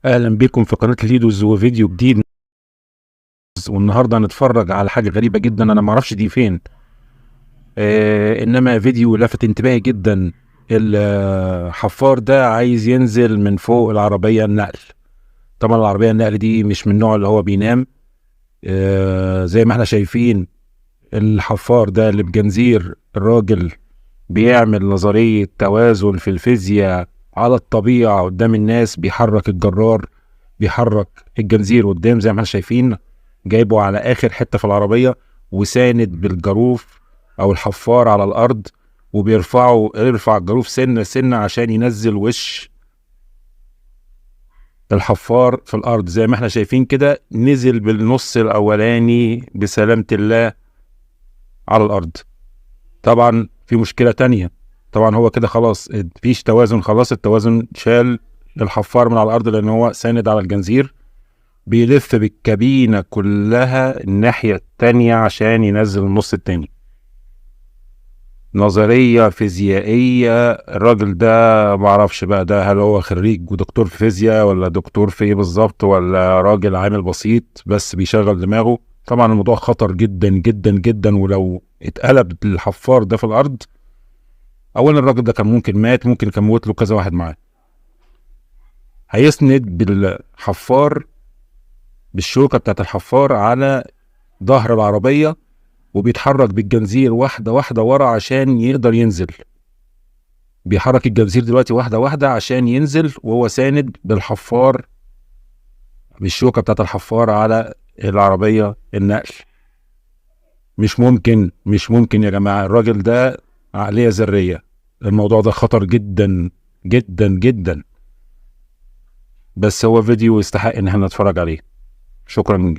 اهلا بكم في قناه ليدوز وفيديو جديد. والنهارده هنتفرج على حاجه غريبه جدا، انا ما اعرفش دي فين. انما فيديو لفت انتباهي جدا. الحفار ده عايز ينزل من فوق العربيه النقل. طبعا العربيه النقل دي مش من النوع اللي هو بينام. زي ما احنا شايفين الحفار ده اللي بجنزير الراجل بيعمل نظريه توازن في الفيزياء على الطبيعه قدام الناس، بيحرك الجرار، بيحرك الجنزير قدام زي ما احنا شايفين، جايبه على اخر حته في العربيه وساند بالجروف او الحفار على الارض، يرفع الجروف سنه سنه عشان ينزل وش الحفار في الارض. زي ما احنا شايفين كده نزل بالنص الاولاني بسلامه الله على الارض. طبعا في مشكله تانية، طبعا هو كده خلاص مفيش توازن، خلاص التوازن شال الحفار من على الارض لان هو ساند على الجنزير، بيلف بالكابينة كلها الناحية التانية عشان ينزل النص التاني. نظرية فيزيائية. الراجل ده معرفش بقى ده هل هو خريج ودكتور في فيزياء ولا دكتور في ايه بالظبط، ولا راجل عامل بسيط بس بيشغل دماغه. طبعا الموضوع خطر جدا جدا جدا، ولو اتقلب الحفار ده في الارض، اولا الراجل ده كان ممكن مات، ممكن كان موت له كذا واحد معاه. هيسند بالحفار، بالشوكة بتاعت الحفار على ظهر العربية، وبيتحرك بالجنزير واحدة واحدة ورا عشان يقدر ينزل. بيحرك الجنزير دلوقتي واحدة واحدة عشان ينزل، وهو ساند بالحفار، بالشوكة بتاعت الحفار على العربية النقل. مش ممكن يا جماعة، الراجل ده عقلية ذرية. الموضوع ده خطر جدا جدا جدا، بس هو فيديو يستحق ان احنا نتفرج عليه. شكرا.